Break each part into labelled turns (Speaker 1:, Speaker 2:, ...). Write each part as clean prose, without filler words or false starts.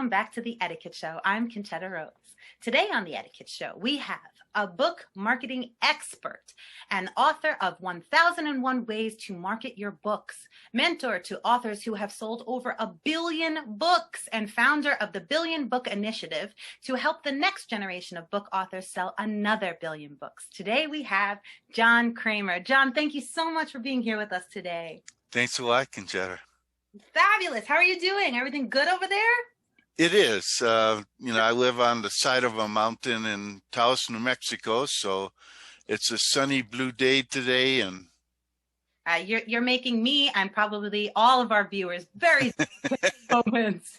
Speaker 1: welcome back to The Etiquette Show. I'm Conchetta Rose. Today on The Etiquette Show, we have a book marketing expert and author of 1001 Ways to Market Your Books, mentor to authors who have sold over 1 billion books, and founder of the Billion Book Initiative to help the next generation of book authors sell another 1 billion books. Today we have John Kremer. John, thank you so much for being here with us today.
Speaker 2: Thanks a lot, Conchetta.
Speaker 1: Fabulous. How are you doing? Everything good over there?
Speaker 2: It is. I live on the side of a mountain in Taos, New Mexico, so it's a sunny blue day today. And
Speaker 1: you're making me and probably all of our viewers very moments.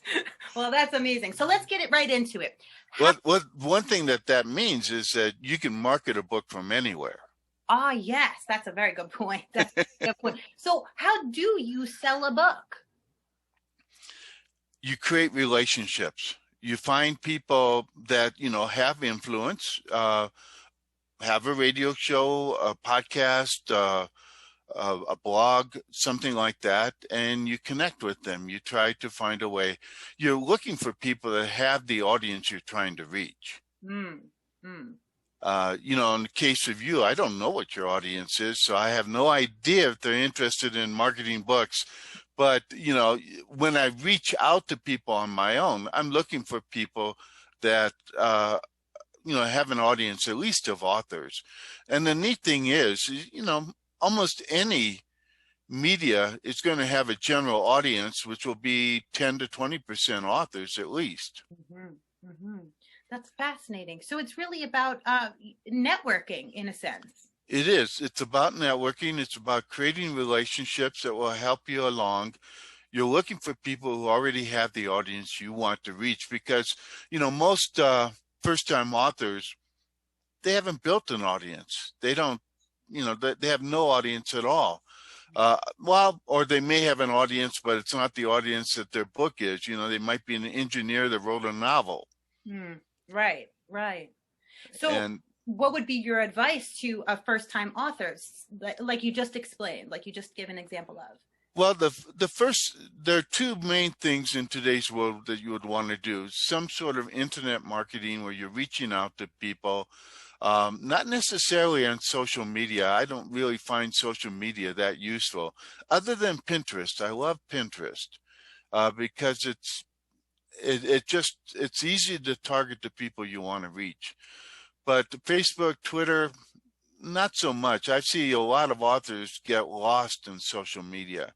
Speaker 1: Well, that's amazing. So let's get it right into it.
Speaker 2: One thing that means is that you can market a book from anywhere.
Speaker 1: Ah, yes, that's a very good point. That's a good point. So how do you sell a book?
Speaker 2: You create relationships. You find people that, have influence, have a radio show, a podcast, a blog, something like that, and you connect with them. You try to find a way. You're looking for people that have the audience you're trying to reach. In the case of you, I don't know what your audience is, so I have no idea if they're interested in marketing books. But, when I reach out to people on my own, I'm looking for people that, have an audience, at least of authors. And the neat thing is, almost any media is going to have a general audience, which will be 10 to 20% authors at least.
Speaker 1: Mm-hmm. Mm-hmm. That's fascinating. So it's really about networking in a sense.
Speaker 2: It is. It's about networking. It's about creating relationships that will help you along. You're looking for people who already have the audience you want to reach because, most first-time authors, they haven't built an audience. They don't, they have no audience at all. Or they may have an audience, but it's not the audience that their book is. They might be an engineer that wrote a novel.
Speaker 1: Right. So what would be your advice to first-time authors, like you just explained, like you just gave an example of?
Speaker 2: Well, there are two main things in today's world that you would want to do. Some sort of internet marketing where you're reaching out to people, not necessarily on social media. I don't really find social media that useful, other than Pinterest. I love Pinterest because it's easy to target the people you want to reach. But Facebook, Twitter, not so much. I see a lot of authors get lost in social media,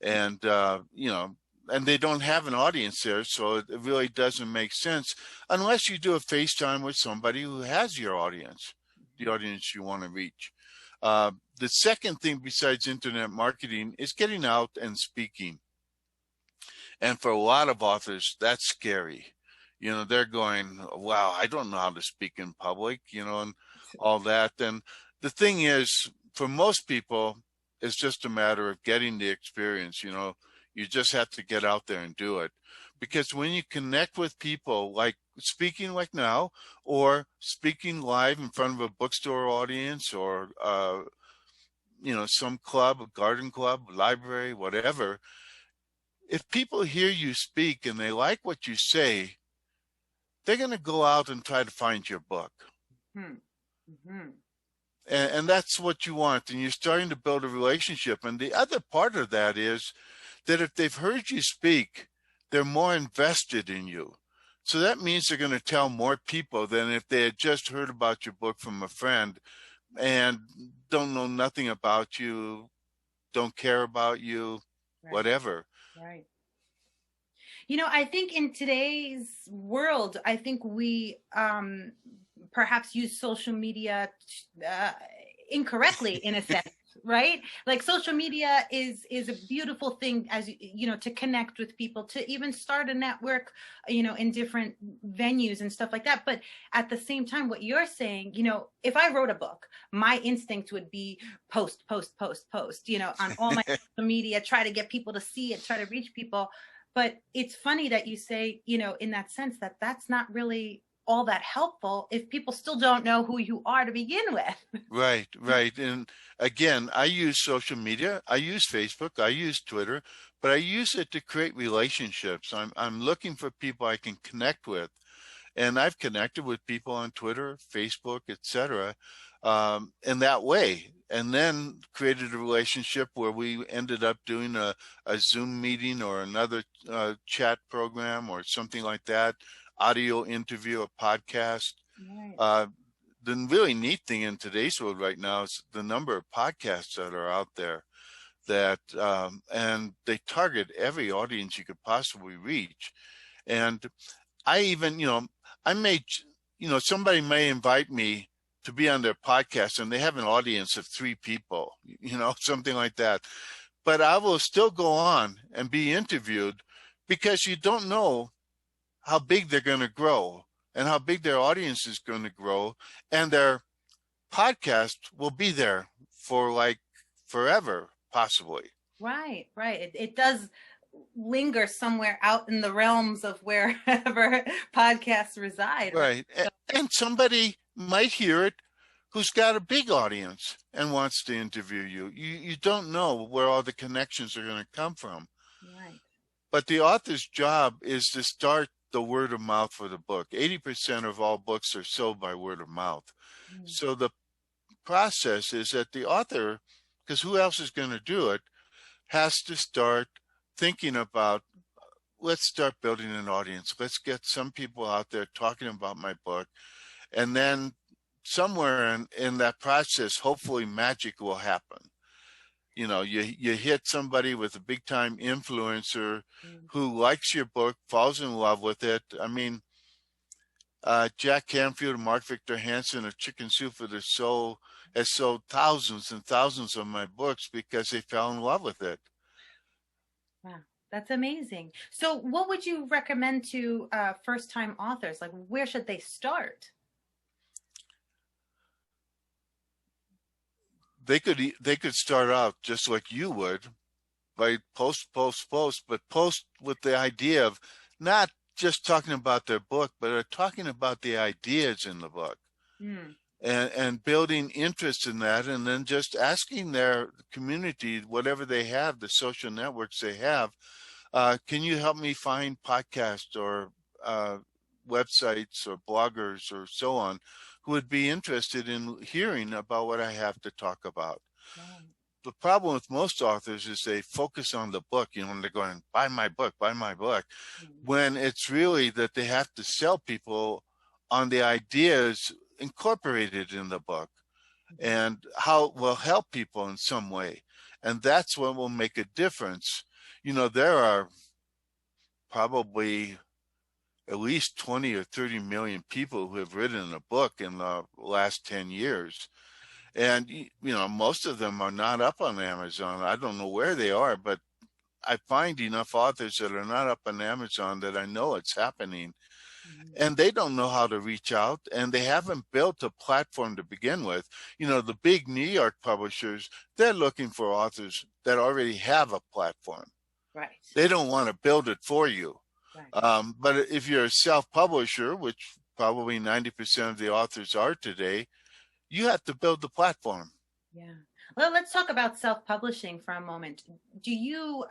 Speaker 2: and and they don't have an audience there, so it really doesn't make sense unless you do a FaceTime with somebody who has your audience, the audience you want to reach. The second thing besides internet marketing is getting out and speaking. And for a lot of authors, that's scary. They're going, wow, I don't know how to speak in public, and all that. And the thing is, for most people, it's just a matter of getting the experience. You just have to get out there and do it. Because when you connect with people, like speaking like now, or speaking live in front of a bookstore audience, or, some club, a garden club, library, whatever, if people hear you speak and they like what you say, they're going to go out and try to find your book. Mm-hmm. And that's what you want. And you're starting to build a relationship. And the other part of that is that if they've heard you speak, they're more invested in you. So that means they're going to tell more people than if they had just heard about your book from a friend and don't know nothing about you, don't care about you, right. Whatever.
Speaker 1: Right. I think in today's world, I think we perhaps use social media incorrectly in a sense, right? Like social media is a beautiful thing to connect with people, to even start a network, in different venues and stuff like that. But at the same time, what you're saying, if I wrote a book, my instinct would be post, on all my social media, try to get people to see it, try to reach people. But it's funny that you say, in that sense, that's not really all that helpful if people still don't know who you are to begin with.
Speaker 2: Right, right. And again, I use social media. I use Facebook. I use Twitter, but I use it to create relationships. I'm looking for people I can connect with. And I've connected with people on Twitter, Facebook, etc., in that way, and then created a relationship where we ended up doing a Zoom meeting or another chat program or something like that, audio interview, a podcast.
Speaker 1: Right.
Speaker 2: The really neat thing in today's world right now is the number of podcasts that are out there that, and they target every audience you could possibly reach. And I even, I may, somebody may invite me to be on their podcast and they have an audience of 3 people, something like that. But I will still go on and be interviewed because you don't know how big they're going to grow and how big their audience is going to grow. And their podcast will be there for like forever, possibly.
Speaker 1: Right, right. It does linger somewhere out in the realms of wherever podcasts reside.
Speaker 2: Right. And somebody might hear it who's got a big audience and wants to interview you. You don't know where all the connections are going to come from.
Speaker 1: Right.
Speaker 2: But the author's job is to start the word of mouth for the book. 80% of all books are sold by word of mouth. So the process is that the author, because who else is going to do it, has to start thinking about, let's start building an audience. Let's get some people out there talking about my book. And then somewhere in that process, hopefully magic will happen. You hit somebody with a big time influencer who likes your book, falls in love with it. I mean, Jack Canfield and Mark Victor Hansen of Chicken Soup for the Soul has sold thousands and thousands of my books because they fell in love with it.
Speaker 1: Wow, that's amazing. So what would you recommend to first-time authors? Like, where should they start?
Speaker 2: They could start out just like you would, by post, but post with the idea of not just talking about their book, but talking about the ideas in the book. And building interest in that, and then just asking their community, whatever they have, the social networks they have, can you help me find podcasts or websites or bloggers or so on who would be interested in hearing about what I have to talk about? Wow. The problem with most authors is they focus on the book, when they're going, buy my book, when it's really that they have to sell people on the ideas incorporated in the book and how it will help people in some way. And that's what will make a difference. There are probably at least 20 or 30 million people who have written a book in the last 10 years. And, most of them are not up on Amazon. I don't know where they are, but I find enough authors that are not up on Amazon that I know it's happening. And they don't know how to reach out, and they haven't built a platform to begin with. The big New York publishers, they're looking for authors that already have a platform.
Speaker 1: Right.
Speaker 2: They don't want to build it for you. Right. But if you're a self-publisher, which probably 90% of the authors are today, you have to build the platform.
Speaker 1: Yeah. Well, let's talk about self-publishing for a moment. Do you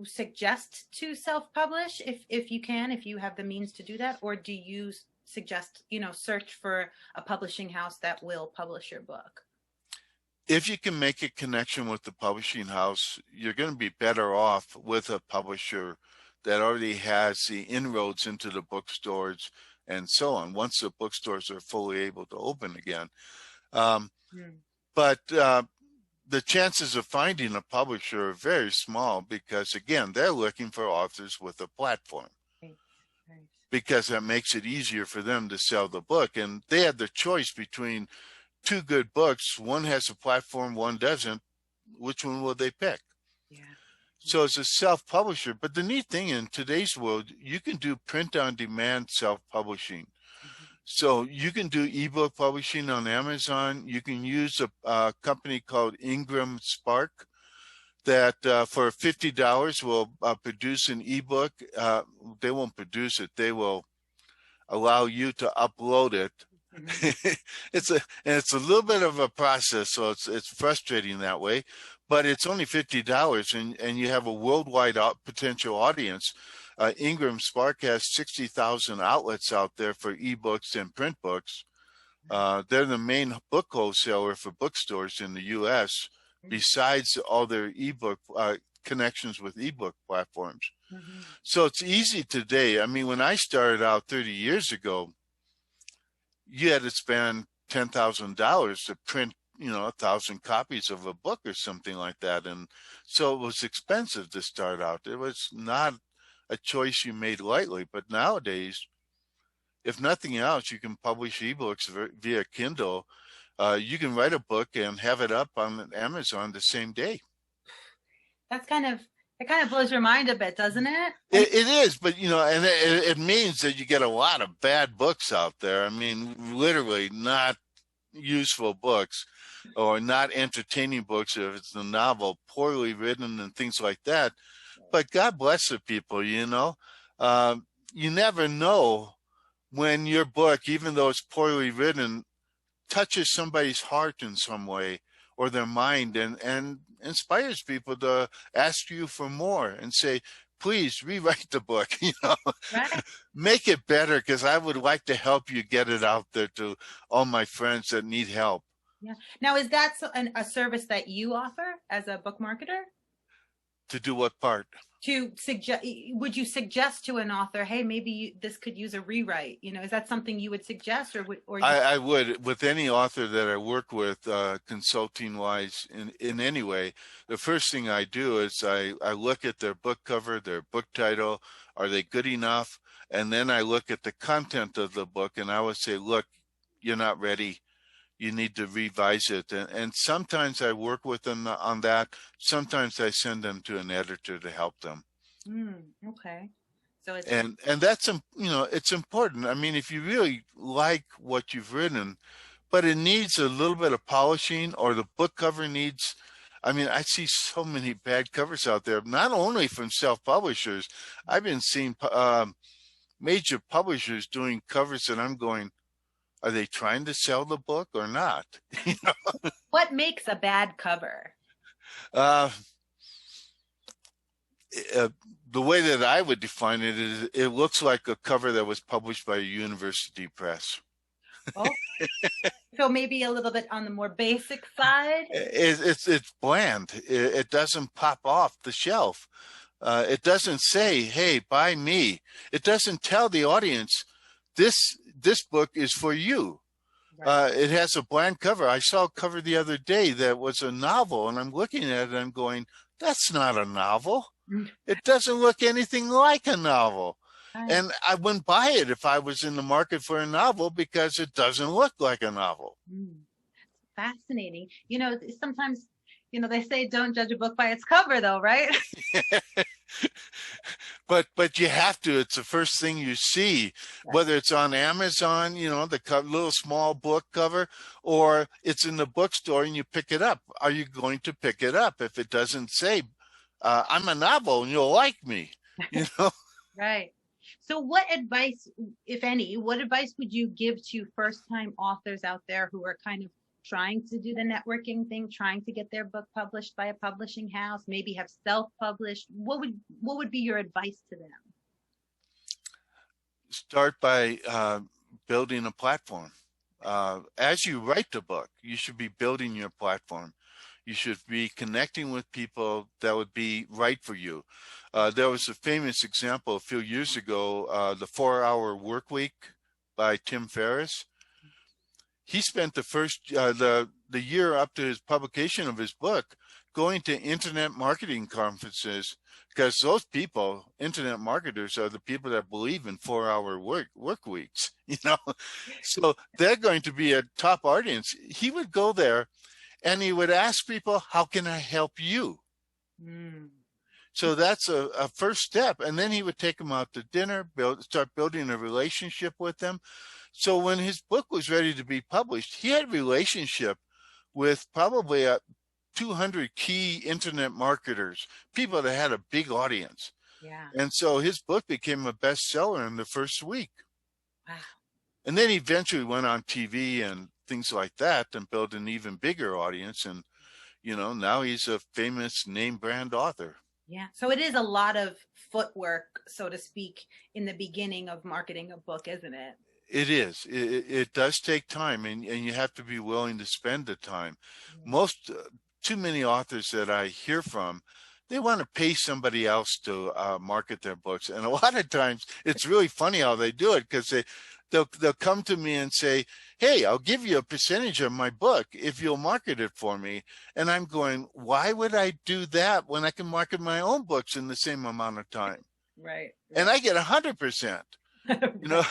Speaker 1: suggest to self-publish if you can, if you have the means to do that, or do you suggest, search for a publishing house that will publish your book?
Speaker 2: If you can make a connection with the publishing house, you're going to be better off with a publisher that already has the inroads into the bookstores and so on, once the bookstores are fully able to open again. But the chances of finding a publisher are very small because, again, they're looking for authors with a platform. Right. Because that makes it easier for them to sell the book. And they have the choice between 2 good books. One has a platform, one doesn't. Which one will they pick? Yeah. So it's a self-publisher. But the neat thing in today's world, you can do print-on-demand self-publishing. So you can do ebook publishing on Amazon. You can use a company called Ingram Spark that for $50 will produce an ebook. They won't produce it. They will allow you to upload it.
Speaker 1: Mm-hmm.
Speaker 2: It's a little bit of a process, so it's frustrating that way, but it's only $50, and you have a worldwide potential audience. Ingram Spark has 60,000 outlets out there for ebooks and print books. They're the main book wholesaler for bookstores in the U.S. besides all their ebook connections with ebook platforms.
Speaker 1: Mm-hmm.
Speaker 2: So it's easy today. I mean, when I started out 30 years ago, you had to spend $10,000 to print, 1,000 copies of a book or something like that. And so it was expensive to start out. It was not a choice you made lightly. But nowadays, if nothing else, you can publish ebooks via Kindle. You can write a book and have it up on Amazon the same day.
Speaker 1: It kind of blows your mind a bit, doesn't it?
Speaker 2: It is, but and it means that you get a lot of bad books out there. I mean, literally not useful books or not entertaining books if it's a novel, poorly written and things like that. But God bless the people, you never know when your book, even though it's poorly written, touches somebody's heart in some way or their mind and inspires people to ask you for more and say, please rewrite the book,
Speaker 1: Right.
Speaker 2: make it better, because I would like to help you get it out there to all my friends that need help.
Speaker 1: Yeah. Now, is that a service that you offer as a book marketer?
Speaker 2: To do what part?
Speaker 1: Would you suggest to an author, hey, maybe this could use a rewrite? Is that something you would suggest,
Speaker 2: I would, with any author that I work with, consulting wise in any way. The first thing I do is I look at their book cover, their book title. Are they good enough? And then I look at the content of the book, and I would say, look, you're not ready. You need to revise it. And sometimes I work with them on that. Sometimes I send them to an editor to help them.
Speaker 1: Okay. So it's
Speaker 2: and that's, it's important. I mean, if you really like what you've written, but it needs a little bit of polishing, or the book cover needs, I mean, I see so many bad covers out there, not only from self-publishers. I've been seeing major publishers doing covers that I'm going, are they trying to sell the book or not?
Speaker 1: What makes a bad cover?
Speaker 2: The way that I would define it is, it looks like a cover that was published by a university press.
Speaker 1: Oh, so maybe a little bit on the more basic side.
Speaker 2: It's bland. It doesn't pop off the shelf. It doesn't say, "Hey, buy me." It doesn't tell the audience, this book is for you. Right. It has a bland cover. I saw a cover the other day that was a novel, and I'm looking at it and I'm going, that's not a novel. It doesn't look anything like a novel. Right. And I wouldn't buy it if I was in the market for a novel, because it doesn't look like a novel.
Speaker 1: Fascinating. Sometimes, they say don't judge a book by its cover, though, right?
Speaker 2: But you have to. It's the first thing you see, whether it's on Amazon, the little small book cover, or it's in the bookstore and you pick it up. Are you going to pick it up if it doesn't say, I'm a novel and you'll like me,
Speaker 1: Right. So what advice, if any, would you give to first-time authors out there who are kind of trying to do the networking thing, trying to get their book published by a publishing house, maybe have self-published? What would be your advice to them?
Speaker 2: Start by building a platform. As you write the book, you should be building your platform. You should be connecting with people that would be right for you. There was a famous example a few years ago, the 4-Hour Workweek by Tim Ferriss. He spent the year up to his publication of his book going to internet marketing conferences, because those people, internet marketers, are the people that believe in 4-hour work weeks, so they're going to be a top audience. He would go there and he would ask people, how can I help you? So that's a first step. And then he would take them out to dinner, start building a relationship with them. So when his book was ready to be published, he had a relationship with probably 200 key internet marketers, people that had a big audience.
Speaker 1: Yeah.
Speaker 2: And so his book became a bestseller in the first week.
Speaker 1: Wow.
Speaker 2: And then eventually went on TV and things like that and built an even bigger audience. And, now he's a famous name brand author.
Speaker 1: Yeah. So it is a lot of footwork, so to speak, in the beginning of marketing a book, isn't it?
Speaker 2: It is. It does take time, and you have to be willing to spend the time.
Speaker 1: Yeah.
Speaker 2: Too many authors that I hear from, they want to pay somebody else to market their books. And a lot of times it's really funny how they do it, because they'll come to me and say, hey, I'll give you a percentage of my book if you'll market it for me. And I'm going, why would I do that when I can market my own books in the same amount of time?
Speaker 1: Right.
Speaker 2: And I get 100%,
Speaker 1: Right.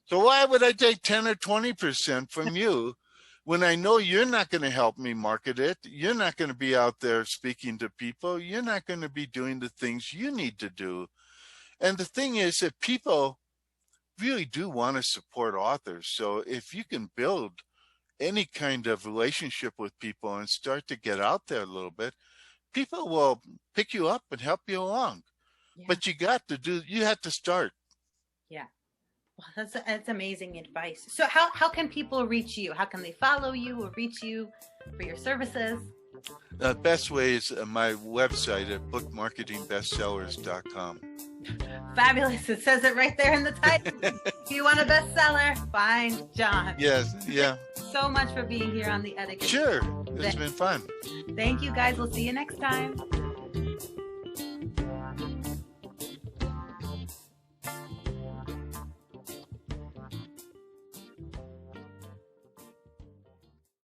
Speaker 2: So why would I take 10 or 20% from you when I know you're not going to help me market it? You're not going to be out there speaking to people. You're not going to be doing the things you need to do. And the thing is that people really do want to support authors. So if you can build any kind of relationship with people and start to get out there a little bit, people will pick you up and help you along.
Speaker 1: Yeah.
Speaker 2: But you have to start.
Speaker 1: Yeah. Well, that's amazing advice. So how can people reach you? How can they follow you or reach you for your services?
Speaker 2: The best way is my website at bookmarketingbestsellers.com.
Speaker 1: Fabulous. It says it right there in the title. If you want a bestseller, find John.
Speaker 2: Yes. Yeah.
Speaker 1: Thank you so much for being here on the Etiquette.
Speaker 2: Sure. It's been fun.
Speaker 1: Thank you, guys. We'll see you next time.